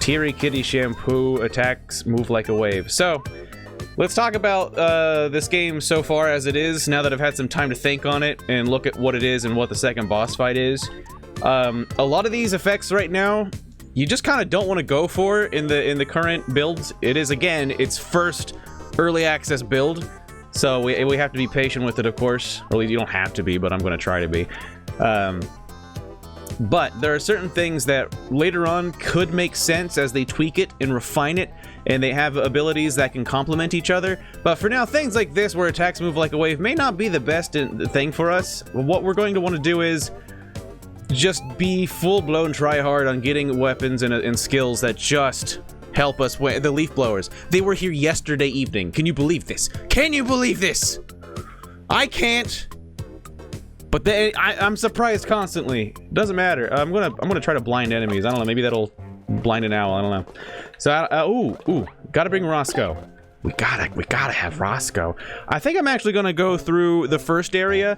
Teary Kitty Shampoo attacks move like a wave. So, let's talk about this game so far as it is, now that I've had some time to think on it and look at what it is and what the second boss fight is. A lot of these effects right now, you just kind of don't want to go for in the current builds. It is, again, its first early access build, so we have to be patient with it, of course. Or at least you don't have to be, but I'm going to try to be. But there are certain things that later on could make sense as they tweak it and refine it, and they have abilities that can complement each other. But for now, things like this, where attacks move like a wave, may not be the best thing for us. What we're going to want to do is just be full-blown try-hard on getting weapons and skills that just help us win. The leaf blowers, they were here yesterday evening. Can you believe this? Can you believe this? I can't. But I'm surprised constantly. Doesn't matter. I'm gonna try to blind enemies. I don't know. Maybe that'll blind an owl. I don't know. So ooh, gotta bring Roscoe. We gotta have Roscoe. I think I'm actually gonna go through the first area.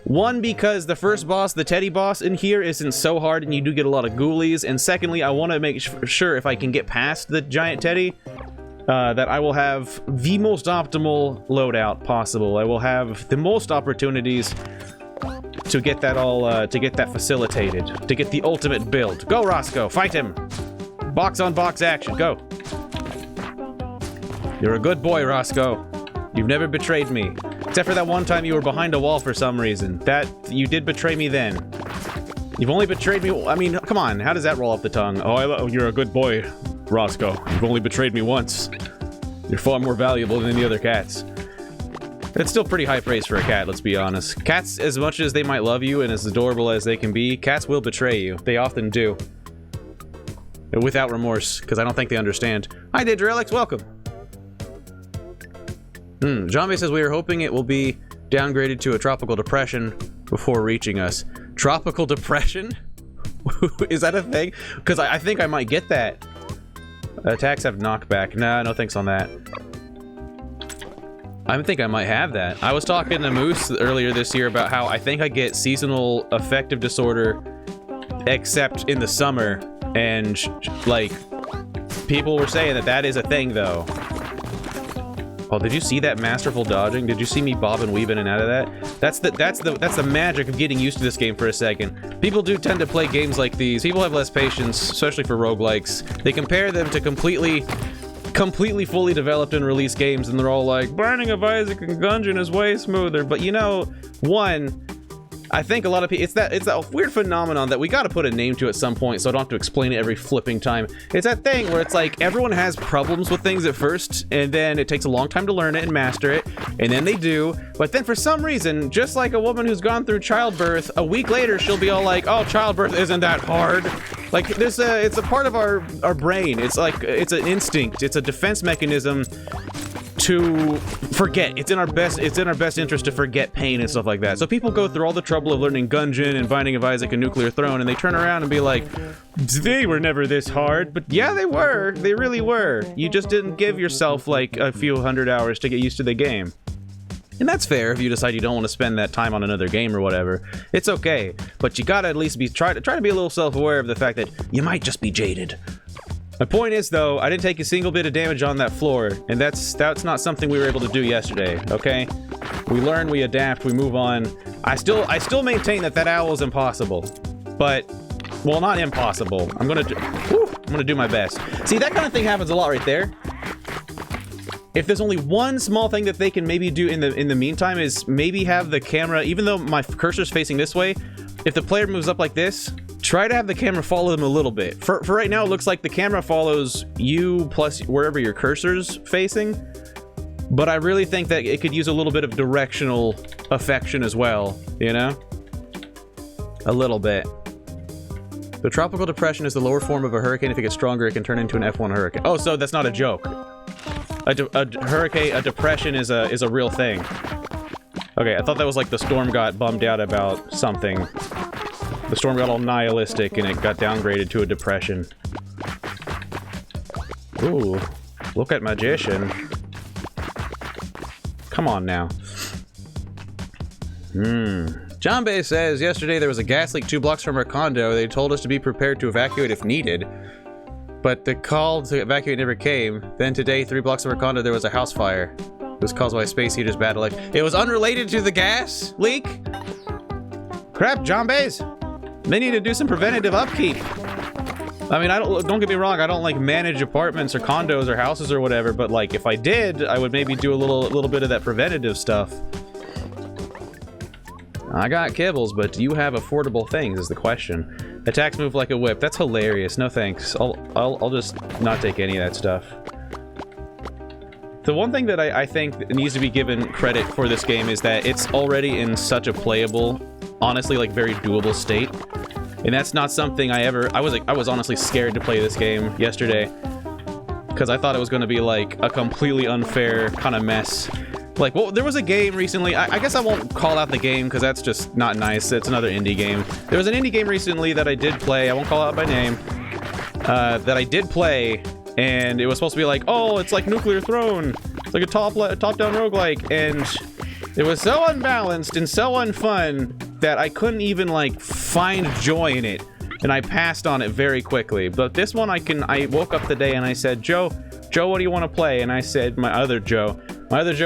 One, because the first boss, the teddy boss in here, isn't so hard and you do get a lot of ghoulies. And secondly, I want to make sure if I can get past the giant teddy, that I will have the most optimal loadout possible. I will have the most opportunities to get that all, to get that facilitated, to get the ultimate build. Go, Roscoe, fight him! Box on box action, go! You're a good boy, Roscoe. You've never betrayed me. Except for that one time you were behind a wall for some reason. You did betray me then. You've only betrayed me, I mean, come on, how does that roll off the tongue? Oh, you're a good boy, Roscoe. You've only betrayed me once. You're far more valuable than any other cats. It's still pretty high praise for a cat, let's be honest. Cats, as much as they might love you and as adorable as they can be, cats will betray you. They often do. Without remorse, because I don't think they understand. Hi, Daedrelix, welcome. Jambe says we are hoping it will be downgraded to a tropical depression before reaching us. Tropical depression? Is that a thing? Because I think I might get that. Attacks have knockback. Nah, no thanks on that. I think I might have that. I was talking to Moose earlier this year about how I think I get seasonal affective disorder except in the summer, and like people were saying that is a thing though. Oh, did you see that masterful dodging? Did you see me bob and weave in and out of that? That's the magic of getting used to this game for a second. People do tend to play games like these. People have less patience, especially for roguelikes. They compare them to completely fully developed and released games, and they're all like, Binding of Isaac and Gungeon is way smoother. But you know, one, I think a lot of people, it's that weird phenomenon that we gotta put a name to at some point, so I don't have to explain it every flipping time. It's that thing where it's like, everyone has problems with things at first, and then it takes a long time to learn it and master it, and then they do, but then for some reason, just like a woman who's gone through childbirth, a week later she'll be all like, oh, childbirth isn't that hard. Like, it's a part of our brain. It's like, it's an instinct, it's a defense mechanism to forget. It's in our best interest to forget pain and stuff like that. So people go through all the trouble of learning Gungeon and Binding of Isaac and Nuclear Throne, and they turn around and be like, they were never this hard. But yeah, they were. They really were. You just didn't give yourself like a few hundred hours to get used to the game. And that's fair if you decide you don't want to spend that time on another game or whatever. It's okay. But you gotta at least try to be a little self-aware of the fact that you might just be jaded. My point is, though, I didn't take a single bit of damage on that floor, and that's not something we were able to do yesterday, okay? We learn, we adapt, we move on. I still maintain that owl is impossible. But, well, not impossible. I'm gonna do my best. See, that kind of thing happens a lot right there. If there's only one small thing that they can maybe do in the meantime is maybe have the camera, even though my cursor's facing this way, if the player moves up like this, try to have the camera follow them a little bit. For right now, it looks like the camera follows you plus wherever your cursor's facing. But I really think that it could use a little bit of directional affection as well, you know? A little bit. The tropical depression is the lower form of a hurricane. If it gets stronger, it can turn into an F1 hurricane. Oh, so that's not a joke. A hurricane, a depression is a real thing. Okay, I thought that was like the storm got bummed out about something. The storm got all nihilistic and it got downgraded to a depression. Ooh, look at Magician. Come on now. John Bay says, yesterday there was a gas leak 2 blocks from our condo. They told us to be prepared to evacuate if needed. But the call to evacuate never came. Then today, 3 blocks over condo, there was a house fire. It was caused by space heater's bad elect. It was unrelated to the gas leak? Crap, Jambes. They need to do some preventative upkeep. I mean, don't get me wrong, I don't like manage apartments or condos or houses or whatever, but like if I did, I would maybe do a little bit of that preventative stuff. I got kibbles, but do you have affordable things is the question. Attacks move like a whip. That's hilarious. No thanks. I'll just not take any of that stuff. The one thing that I think needs to be given credit for this game is that it's already in such a playable, honestly, like very doable state. And that's not something I was honestly scared to play this game yesterday because I thought it was going to be like a completely unfair kind of mess. Like, well, there was a game recently, I guess I won't call out the game because that's just not nice. It's another indie game. There was an indie game recently that I did play, I won't call out by name, that I did play, and it was supposed to be like, oh, it's like Nuclear Throne. It's like a top-down roguelike, and it was so unbalanced and so unfun that I couldn't even, like, find joy in it, and I passed on it very quickly. But this one I woke up today and I said, Joe, what do you want to play? And I said, my other Joe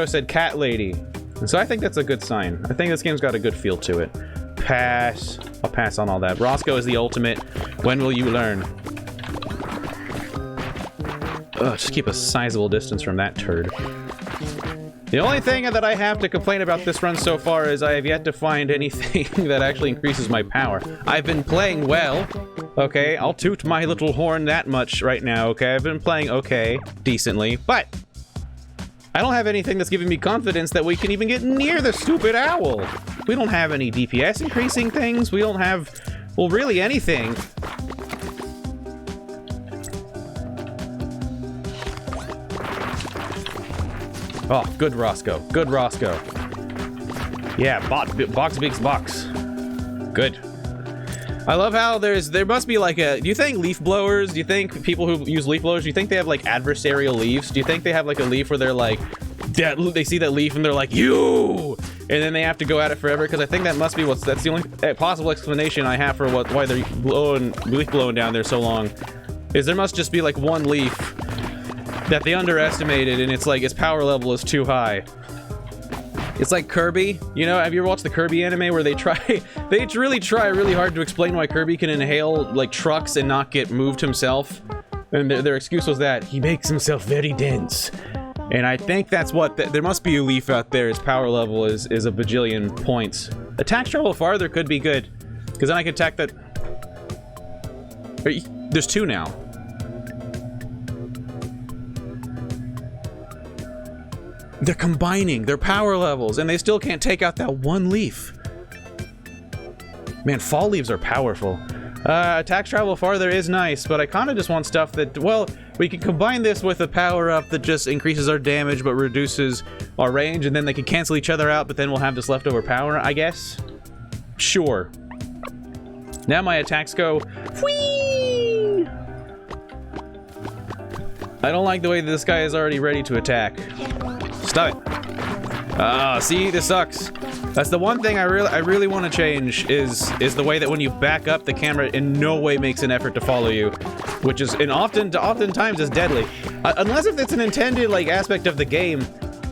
said Cat Lady. And so I think that's a good sign. I think this game's got a good feel to it. Pass. I'll pass on all that. Roscoe is the ultimate. When will you learn? Ugh, just keep a sizable distance from that turd. The only thing that I have to complain about this run so far is I have yet to find anything that actually increases my power. I've been playing well. Okay, I'll toot my little horn that much right now, okay? I've been playing okay, decently, but I don't have anything that's giving me confidence that we can even get near the stupid owl. We don't have any DPS increasing things. We don't have, well, really anything. Oh, good Roscoe. Good Roscoe. Yeah, box beats box. Good. I love how there must be like a, do you think leaf blowers, do you think people who use leaf blowers, do you think they have like adversarial leaves? Do you think they have like a leaf where they're like, they see that leaf and they're like, you! And then they have to go at it forever? Because I think that must be that's the only possible explanation I have for why they're leaf blowing down there so long. Is there must just be like one leaf that they underestimated and it's like its power level is too high. It's like Kirby, you know, have you ever watched the Kirby anime where they really try really hard to explain why Kirby can inhale like trucks and not get moved himself? And their excuse was that he makes himself very dense. And I think that's what, there must be a leaf out there, its power level is a bajillion points. Attack travel farther could be good, because then I can attack that. There's 2 now. They're combining their power levels, and they still can't take out that one leaf. Man, fall leaves are powerful. Attack travel farther is nice, but I kind of just want stuff that, well, we can combine this with a power-up that just increases our damage but reduces our range, and then they can cancel each other out, but then we'll have this leftover power, I guess? Sure. Now my attacks go... Whee! I don't like the way that this guy is already ready to attack. Stop it. Ah, see, this sucks. That's the one thing I really want to change is the way that when you back up, the camera in no way makes an effort to follow you, which is oftentimes is deadly. Unless if it's an intended like aspect of the game,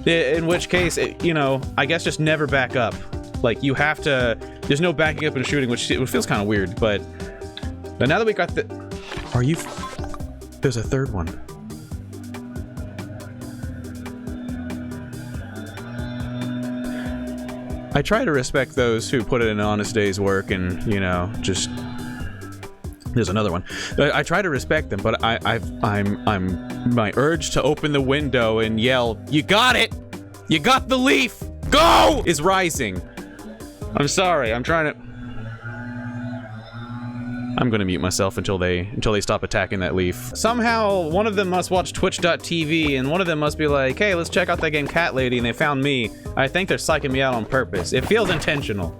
in which case, you know, I guess just never back up. Like you have to. There's no backing up and shooting, which feels kind of weird. But now that we got the, There's a third one. I try to respect those who put in an honest day's work and, you know, just... There's another one. I try to respect them, but my urge to open the window and yell, "You got it! You got the leaf! Go!" is rising. I'm sorry, I'm gonna mute myself until they stop attacking that leaf. Somehow, one of them must watch Twitch.tv, and one of them must be like, hey, let's check out that game Cat Lady, and they found me. I think they're psyching me out on purpose. It feels intentional.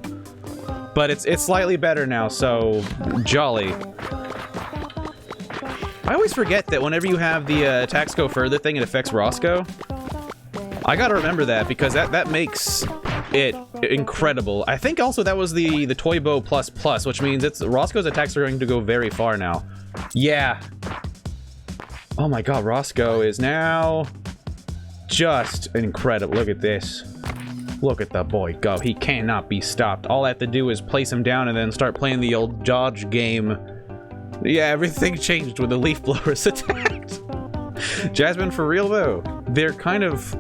But it's slightly better now, so jolly. I always forget that whenever you have the attacks go further thing, it affects Roscoe. I gotta remember that, because that makes it incredible. I think also that was the Toy Bow plus, which means Roscoe's attacks are going to go very far now. Yeah. Oh my god, Roscoe is now just incredible. Look at this. Look at the boy go. He cannot be stopped. All I have to do is place him down and then start playing the old dodge game. Yeah, everything changed when the leaf blowers attacked. Jasmine, for real though, they're kind of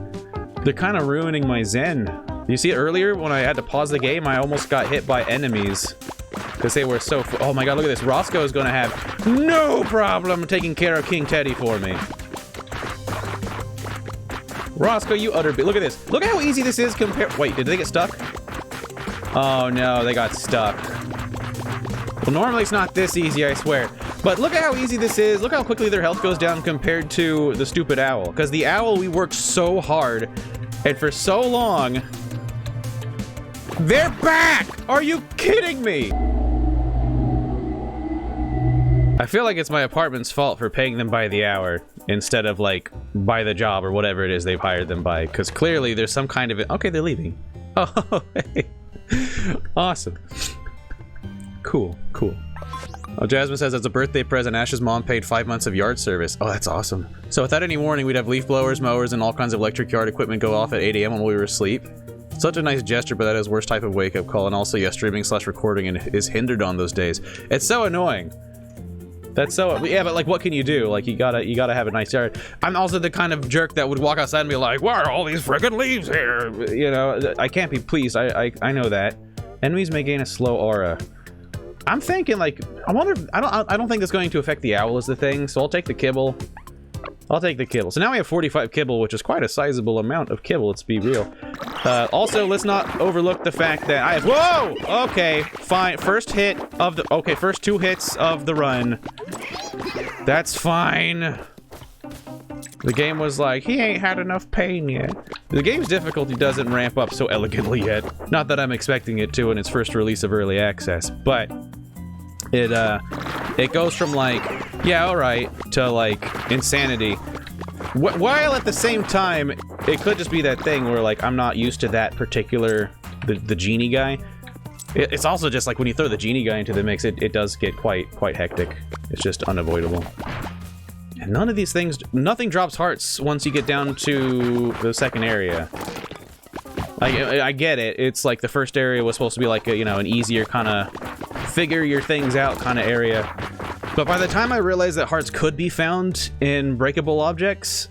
ruining my zen. You see, earlier when I had to pause the game, I almost got hit by enemies because they were so. Oh my god, look at this! Roscoe is going to have no problem taking care of King Teddy for me. Roscoe, you utter look at this! Look at how easy this is compared. Wait, did they get stuck? Oh no, they got stuck. Well, normally it's not this easy, I swear. But look at how easy this is. Look how quickly their health goes down compared to the stupid owl. Because the owl, we worked so hard and for so long. They're back! Are you kidding me? I feel like it's my apartment's fault for paying them by the hour instead of like by the job or whatever it is they've hired them by. Because clearly there's some kind of... Okay, they're leaving. Oh, hey. Awesome. Cool, cool. Oh, Jasmine says, as a birthday present, Ash's mom paid 5 months of yard service. Oh, that's awesome. So without any warning, we'd have leaf blowers, mowers, and all kinds of electric yard equipment go off at 8 AM when we were asleep. Such a nice gesture, but that is worst type of wake-up call. And also, yes, streaming/recording is hindered on those days. It's so annoying. That's so... Yeah, but like, what can you do? Like, you gotta have a nice yard. I'm also the kind of jerk that would walk outside and be like, why are all these freaking leaves here? You know, I can't be pleased. I know that. Enemies may gain a slow aura. I'm thinking, like, I wonder if, I don't think that's going to affect the owl is the thing, so I'll take the kibble. I'll take the kibble. So now we have 45 kibble, which is quite a sizable amount of kibble, let's be real. Also, let's not overlook the fact that I have... Whoa! Okay, fine. First hit of the... Okay, first 2 hits of the run. That's fine. The game was like, he ain't had enough pain yet. The game's difficulty doesn't ramp up so elegantly yet. Not that I'm expecting it to in its first release of early access, but it goes from like, yeah, alright, to like insanity. While at the same time, it could just be that thing where like, I'm not used to that particular, the genie guy. It's also just like when you throw the genie guy into the mix, it does get quite hectic. It's just unavoidable. And none of these things, nothing drops hearts once you get down to the second area. Like, I get it. It's like the first area was supposed to be like a, you know, an easier kind of figure your things out kind of area. But by the time I realized that hearts could be found in breakable objects,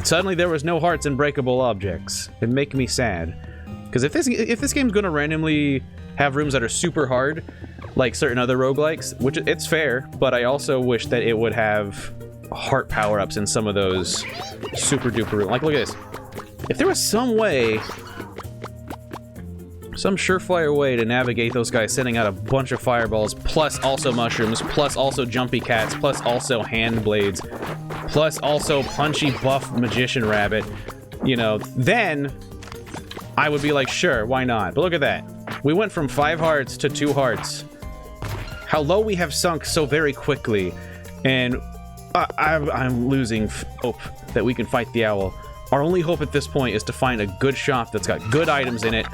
suddenly there was no hearts in breakable objects. It'd make me sad. Because if this game's gonna randomly have rooms that are super hard, like certain other roguelikes, which it's fair, but I also wish that it would have heart power-ups in some of those super duper rooms. Like, look at this. If there was some way, some surefire way to navigate those guys sending out a bunch of fireballs, plus also mushrooms, plus also jumpy cats, plus also hand blades, plus also punchy buff magician rabbit, you know, then I would be like, sure, why not? But look at that. We went from 5 hearts to 2 hearts. How low we have sunk so very quickly, and I'm losing hope that we can fight the owl. Our only hope at this point is to find a good shop that's got good items in it.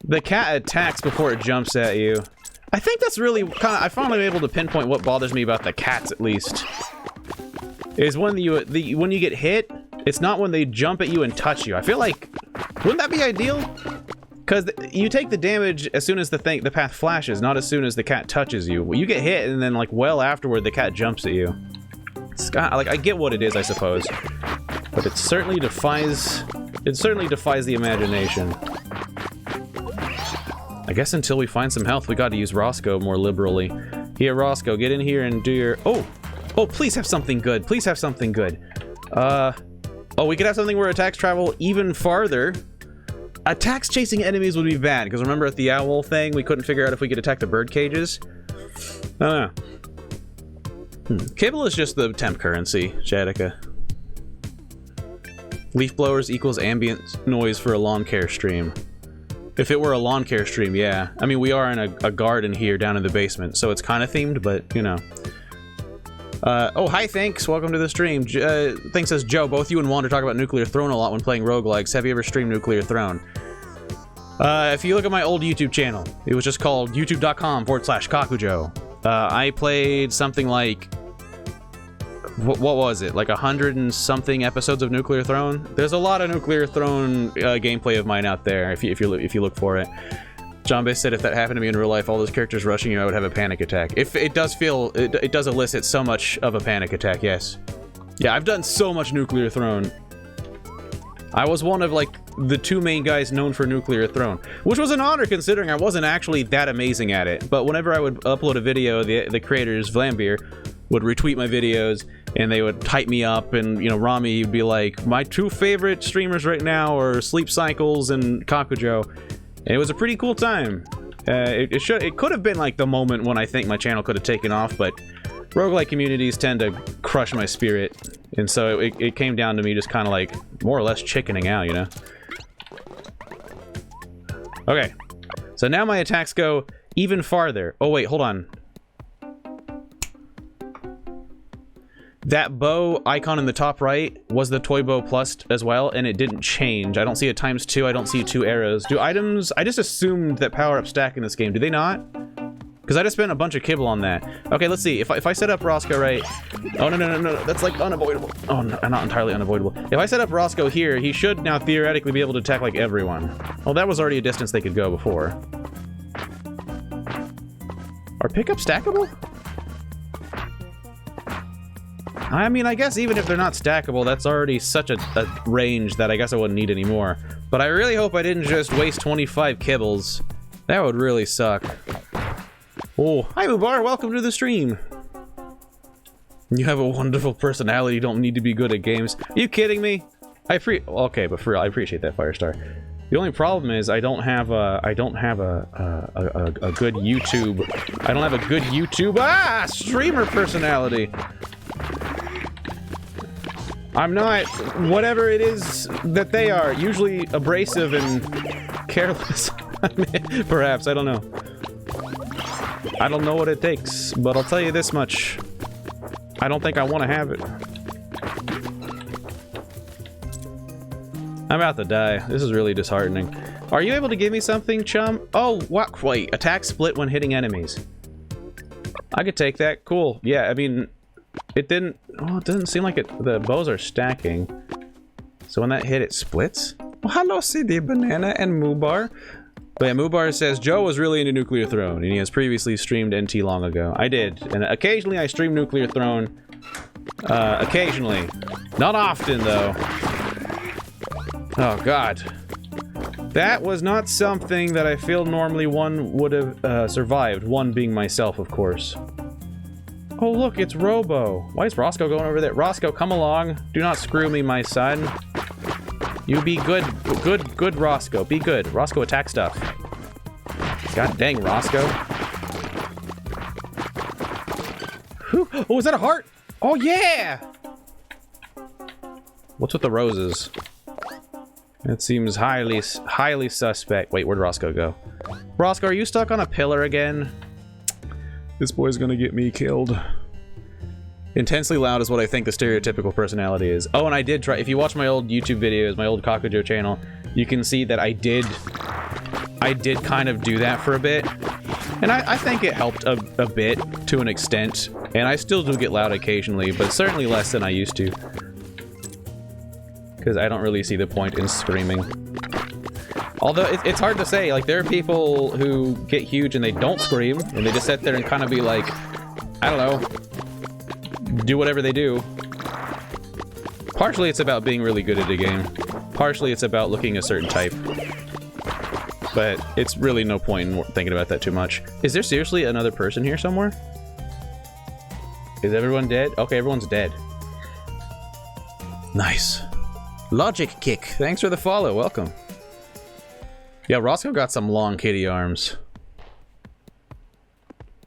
The cat attacks before it jumps at you. I think that's really kind of... I finally been able to pinpoint what bothers me about the cats, at least. Is when when you get hit, it's not when they jump at you and touch you. I feel like... Wouldn't that be ideal? Because you take the damage as soon as the path flashes, not as soon as the cat touches you. Well, you get hit, and then, like, well afterward, the cat jumps at you. It's got, like, I get what it is, I suppose. But it certainly defies... It certainly defies the imagination. I guess until we find some health, we gotta use Roscoe more liberally. Here, Roscoe, get in here and do your... Oh! Oh, please have something good. Please have something good. Oh, we could have something where attacks travel even farther. Attacks chasing enemies would be bad, because remember at the owl thing, we couldn't figure out if we could attack the bird cages? I don't know. Kibble is just the temp currency, Jadica. Leaf blowers equals ambient noise for a lawn care stream. If it were a lawn care stream, yeah. I mean, we are in a garden here down in the basement, so it's kind of themed, but, you know. Oh, hi, thanks. Welcome to the stream. Thing says, Joe, both you and Wander talk about Nuclear Throne a lot when playing roguelikes. Have you ever streamed Nuclear Throne? If you look at my old YouTube channel, it was just called youtube.com/Kakujo. I played something like... What was it? Like 100 and something episodes of Nuclear Throne? There's a lot of Nuclear Throne gameplay of mine out there, if you look for it. John Bay said if that happened to me in real life, all those characters rushing you, I would have a panic attack. If it does feel... It does elicit so much of a panic attack, yes. Yeah, I've done so much Nuclear Throne. I was one of, like, the 2 main guys known for Nuclear Throne, which was an honor considering I wasn't actually that amazing at it. But whenever I would upload a video, the creators, Vlambeer, would retweet my videos, and they would hype me up, and, you know, Rami would be like, my 2 favorite streamers right now are Sleep Cycles and Kakujo. And it was a pretty cool time. It could have been, like, the moment when I think my channel could have taken off, but roguelike communities tend to crush my spirit, and so it came down to me just kind of like more or less chickening out, you know? Okay, so now my attacks go even farther. Oh wait, hold on. That bow icon in the top right was the Toy Bow Plus as well, and it didn't change. I don't see a ×2, I don't see 2 arrows. Do items... I just assumed that power-ups stack in this game. Do they not? Because I just spent a bunch of kibble on that. Okay, let's see. If I set up Roscoe right... Oh, no. That's, like, unavoidable. Oh, no, not entirely unavoidable. If I set up Roscoe here, he should now theoretically be able to attack, like, everyone. Well, that was already a distance they could go before. Are pickups stackable? I mean, I guess even if they're not stackable, that's already such a range that I guess I wouldn't need any more. But I really hope I didn't just waste 25 kibbles. That would really suck. Oh, hi Mubar, welcome to the stream. You have a wonderful personality, you don't need to be good at games. Are you kidding me? Okay, but for real, I appreciate that, Firestar. The only problem is I don't have a good YouTube. I don't have a good YouTube streamer personality. I'm not whatever it is that they are, usually abrasive and careless. Perhaps, I don't know. I don't know what it takes, but I'll tell you this much. I don't think I want to have it. I'm about to die. This is really disheartening. Are you able to give me something, chum? Oh, what? Wait, attack split when hitting enemies. I could take that. Cool. Yeah, I mean, it didn't... Oh, it doesn't seem like the bows are stacking. So when that hit, it splits? Well, hello, CD Banana and Mubar. But yeah, Mubar says, Joe was really into Nuclear Throne, and he has previously streamed NT long ago. I did, and occasionally I stream Nuclear Throne. Occasionally. Not often, though. Oh, God. That was not something that I feel normally one would have survived, one being myself, of course. Oh, look, it's Robo. Why is Roscoe going over there? Roscoe, come along. Do not screw me, my son. You be good, good Roscoe. Be good. Roscoe, attack stuff. God dang, Roscoe. Whew. Oh, is that a heart? Oh, yeah! What's with the roses? It seems highly suspect. Wait, where'd Roscoe go? Roscoe, are you stuck on a pillar again? This boy's gonna get me killed. Intensely loud is what I think the stereotypical personality is. Oh, and I did try... If you watch my old YouTube videos, my old Kakujo channel, you can see that I did kind of do that for a bit. And I think it helped a bit, to an extent. And I still do get loud occasionally, but certainly less than I used to. Because I don't really see the point in screaming. Although, it's hard to say. Like, there are people who get huge and they don't scream, and they just sit there and kind of be like, I don't know, do whatever they do. Partially it's about being really good at a game. Partially it's about looking a certain type. But it's really no point in thinking about that too much. Is there seriously another person here somewhere? Is everyone dead? Okay, everyone's dead. Nice. Logic Kick, thanks for the follow, welcome. Yeah, Roscoe got some long kitty arms.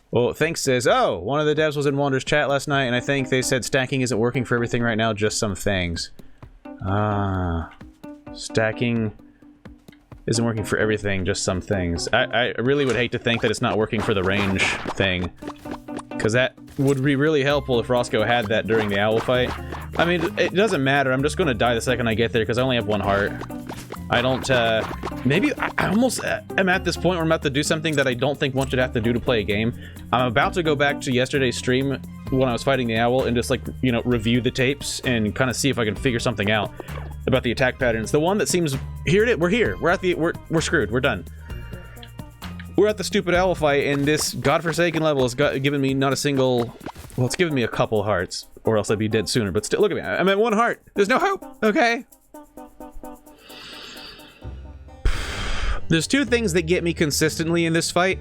Well, Thanks says, oh, one of the devs was in Wander's chat last night, and I think they said stacking isn't working for everything right now, just some things. Ah. Stacking isn't working for everything, just some things. I really would hate to think that it's not working for the range thing. Because that would be really helpful if Roscoe had that during the owl fight. I mean, it doesn't matter, I'm just going to die the second I get there, because I only have one heart. I don't, maybe I almost am at this point where I'm about to do something that I don't think one should have to do to play a game. I'm about to go back to yesterday's stream when I was fighting the owl and just, like, you know, review the tapes and kind of see if I can figure something out about the attack patterns. The one that seems... We're here. We're at the... We're screwed. We're done. We're at the stupid owl fight, and this godforsaken level has given me not a single... Well, it's given me a couple hearts, or else I'd be dead sooner. But still, look at me. I'm at 1 heart. There's no hope, okay? There's 2 things that get me consistently in this fight.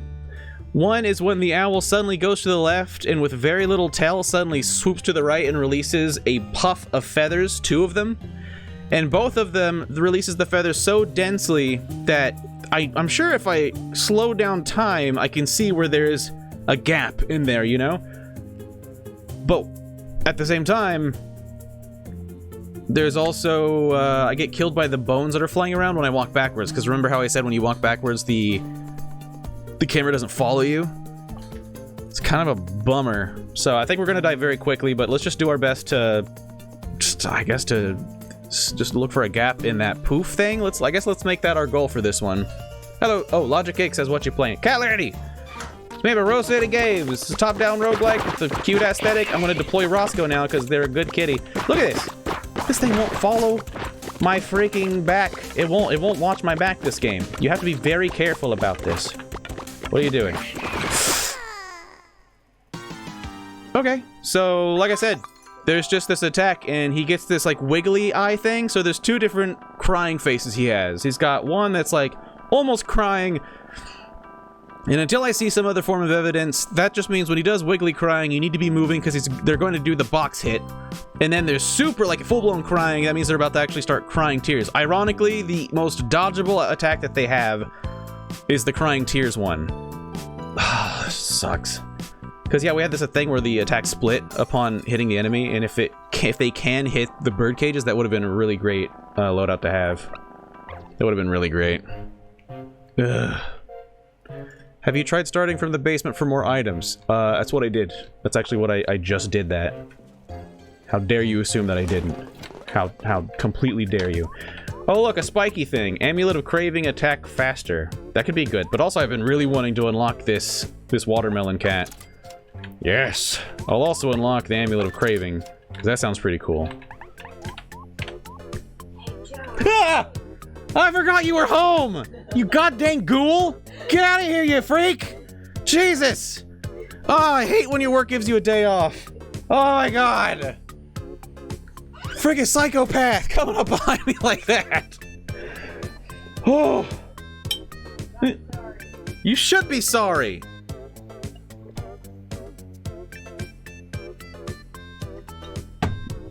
One is when the owl suddenly goes to the left, and with very little tell, suddenly swoops to the right and releases a puff of feathers, 2 of them. And both of them releases the feathers so densely that I'm sure if I slow down time, I can see where there's a gap in there, you know? But at the same time, there's also, I get killed by the bones that are flying around when I walk backwards, because remember how I said when you walk backwards, the camera doesn't follow you? It's kind of a bummer. So I think we're gonna die very quickly, but let's just do our best to, just look for a gap in that poof thing. I guess let's make that our goal for this one. Hello, oh, Logic Cake says, what you playing? Cat Larry! It's made by Rose City Games. It's a top-down roguelike with a cute aesthetic. I'm gonna deploy Roscoe now because they're a good kitty. Look at this! This thing won't follow my freaking back. It won't watch my back this game. You have to be very careful about this. What are you doing? Okay, so like I said, there's just this attack and he gets this like wiggly eye thing. So there's 2 different crying faces he has. He's got one that's like almost crying. And until I see some other form of evidence, that just means when he does wiggly crying, you need to be moving because they're going to do the box hit. And then there's super, like, full-blown crying. That means they're about to actually start crying tears. Ironically, the most dodgeable attack that they have is the crying tears one. Sucks. Because, yeah, we had this thing where the attack split upon hitting the enemy, and if they can hit the bird cages, that would have been a really great loadout to have. That would have been really great. Ugh. Have you tried starting from the basement for more items? That's what I did. That's actually what I just did that. How dare you assume that I didn't? How completely dare you? Oh look, a spiky thing. Amulet of Craving, attack faster. That could be good, but also I've been really wanting to unlock this watermelon cat. Yes! I'll also unlock the Amulet of Craving, because that sounds pretty cool. Ah! I forgot you were home! You goddamn ghoul! Get out of here, you freak! Jesus! Oh, I hate when your work gives you a day off. Oh my god! Friggin' psychopath coming up behind me like that! Oh! You should be sorry!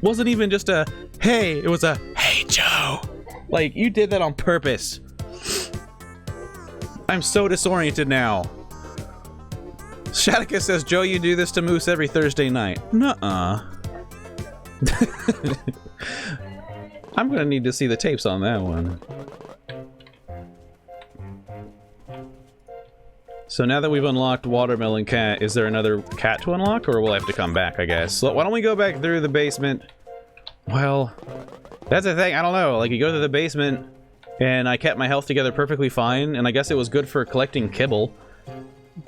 Wasn't even just a, hey, it was a, hey Joe! Like, you did that on purpose. I'm so disoriented now. Shatika says, Joe, you do this to Moose every Thursday night. Nuh-uh. I'm gonna need to see the tapes on that one. So now that we've unlocked Watermelon Cat, is there another cat to unlock, or will I have to come back, I guess? So why don't we go back through the basement? Well, that's the thing, I don't know. Like, you go to the basement, and I kept my health together perfectly fine, and I guess it was good for collecting kibble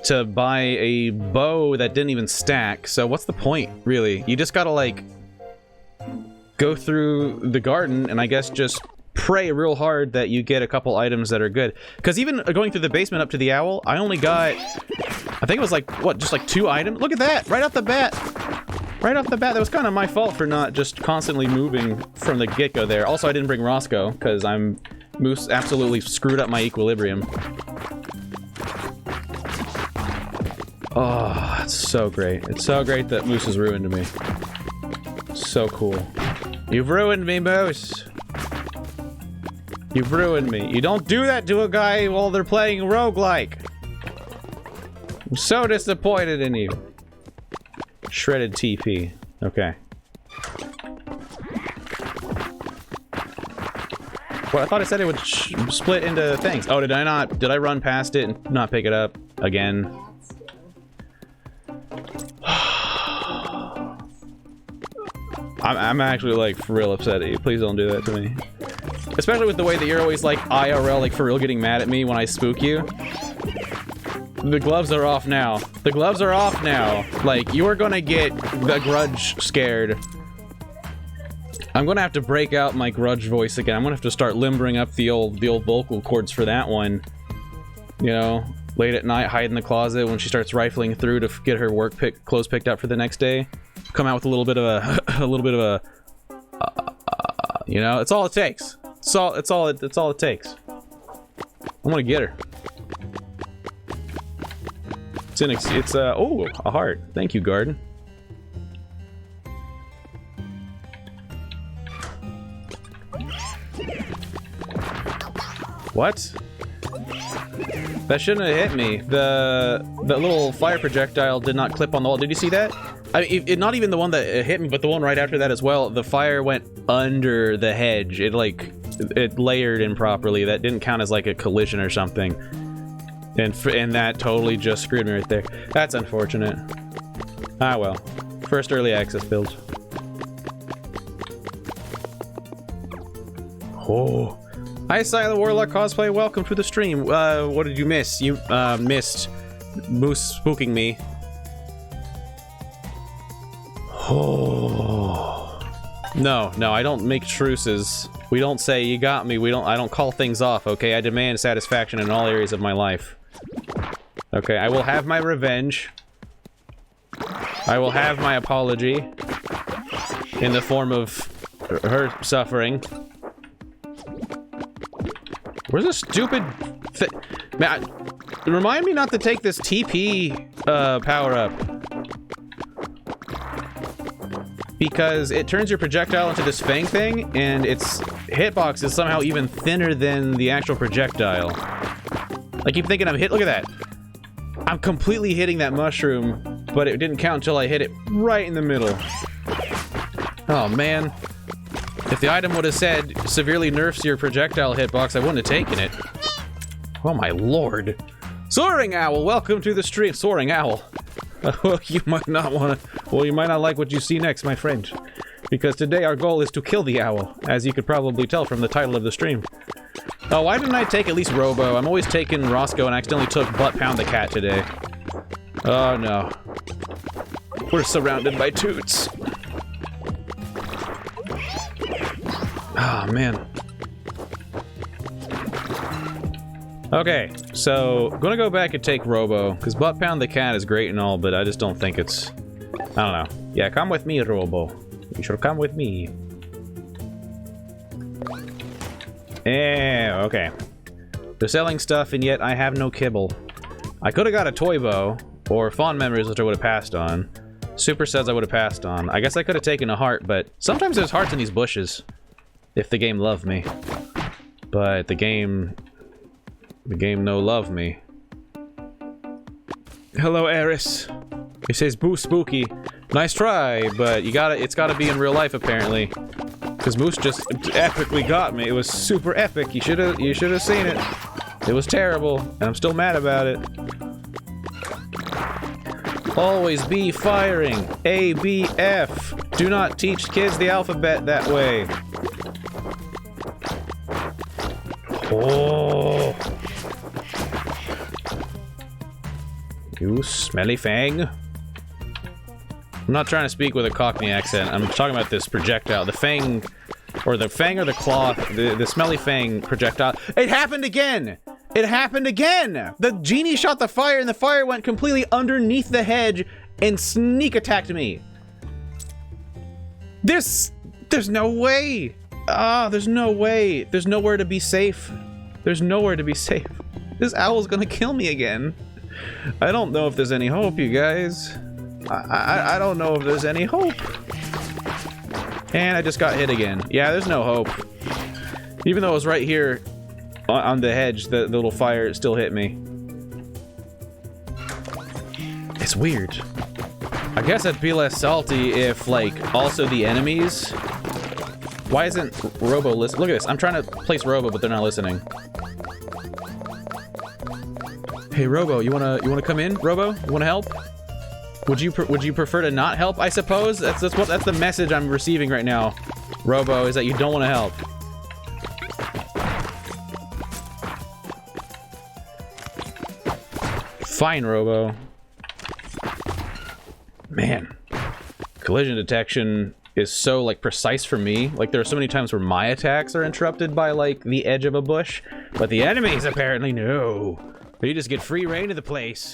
to buy a bow that didn't even stack. So what's the point, really? You just gotta, like, go through the garden, and I guess just pray real hard that you get a couple items that are good. Because even going through the basement up to the owl, I only got, I think it was like, what, just like 2 items? Look at that! Right off the bat! Right off the bat, that was kind of my fault for not just constantly moving from the get-go there. Also, I didn't bring Roscoe, because Moose absolutely screwed up my equilibrium. Oh, it's so great. It's so great that Moose has ruined me. So cool. You've ruined me, Moose! You've ruined me. You don't do that to a guy while they're playing roguelike! I'm so disappointed in you. Shredded TP. Okay. Well, I thought I said it would split into things. Oh, did I not? Did I run past it and not pick it up again? I'm actually like for real upset at you. Please don't do that to me. Especially with the way that you're always like IRL, like for real getting mad at me when I spook you. The gloves are off now. The gloves are off now. Like, you are gonna get the grudge scared. I'm gonna have to break out my grudge voice again. I'm gonna have to start limbering up the old vocal cords for that one. You know, late at night, hide in the closet when she starts rifling through to get her clothes picked up for the next day. Come out with a little bit of a, you know, it's all it takes. It's all it takes. I'm gonna get her. It's oh, a heart. Thank you, garden. What? That shouldn't have hit me. The little fire projectile did not clip on the wall. Did you see that? I mean, not even the one that hit me, but the one right after that as well. The fire went under the hedge. It layered improperly. That didn't count as like a collision or something. And that totally just screwed me right there. That's unfortunate. Ah well. First early access build. Oh. Hi, Silent Warlock Cosplay. Welcome to the stream. What did you miss? You missed Moose spooking me. Oh. No, I don't make truces. We don't say you got me. I don't call things off, okay? I demand satisfaction in all areas of my life. Okay, I will have my revenge. I will have my apology in the form of her suffering. Where's this stupid man, remind me not to take this TP power-up. Because it turns your projectile into this fang thing, and its hitbox is somehow even thinner than the actual projectile. I keep thinking I'm hit. Look at that. I'm completely hitting that mushroom, but it didn't count until I hit it right in the middle. Oh, man. If the item would have said, severely nerfs your projectile hitbox, I wouldn't have taken it. Oh, my lord. Soaring Owl, welcome to the stream. Soaring Owl. You might not want to... Well, you might not like what you see next, my friend. Because today our goal is to kill the owl, as you could probably tell from the title of the stream. Oh, why didn't I take at least Robo? I'm always taking Roscoe and I accidentally took Butt Pound the cat today. Oh, no. We're surrounded by toots. Oh, man. Okay, so gonna go back and take Robo, because Butt Pound the cat is great and all, but I just don't think it's... I don't know. Yeah, come with me, Robo. You should come with me. Yeah, okay. They're selling stuff, and yet I have no kibble. I could have got a toy bow, or fond memories, which I would have passed on. Super SUDS I would have passed on. I guess I could have taken a heart, but sometimes there's hearts in these bushes. If the game loved me. But the game no love me. Hello, Eris. It says boo spooky. Nice try, but it's gotta be in real life apparently. Because Moose just epically got me. It was super epic. You should have seen it. It was terrible, and I'm still mad about it. Always be firing. A, B, F. Do not teach kids the alphabet that way. Oh. You smelly fang. I'm not trying to speak with a Cockney accent. I'm talking about this projectile. The fang or the claw, the smelly fang projectile. It happened again! It happened again! The genie shot the fire and the fire went completely underneath the hedge and sneak attacked me. There's no way. Ah, there's no way. There's nowhere to be safe. There's nowhere to be safe. This owl's gonna kill me again. I don't know if there's any hope, you guys. I don't know if there's any hope. And I just got hit again. Yeah, there's no hope. Even though it was right here on the hedge, the little fire still hit me. It's weird. I guess I'd be less salty if, like, also the enemies... Why isn't Robo listening? Look at this. I'm trying to place Robo, but they're not listening. Hey, Robo, you wanna come in? Robo, you wanna help? Would you prefer to not help? I suppose that's the message I'm receiving right now. Robo, is that you don't want to help. Fine, Robo. Man. Collision detection is so, like, precise for me. Like, there are so many times where my attacks are interrupted by, like, the edge of a bush. But the enemies, apparently, no. You just get free reign of the place.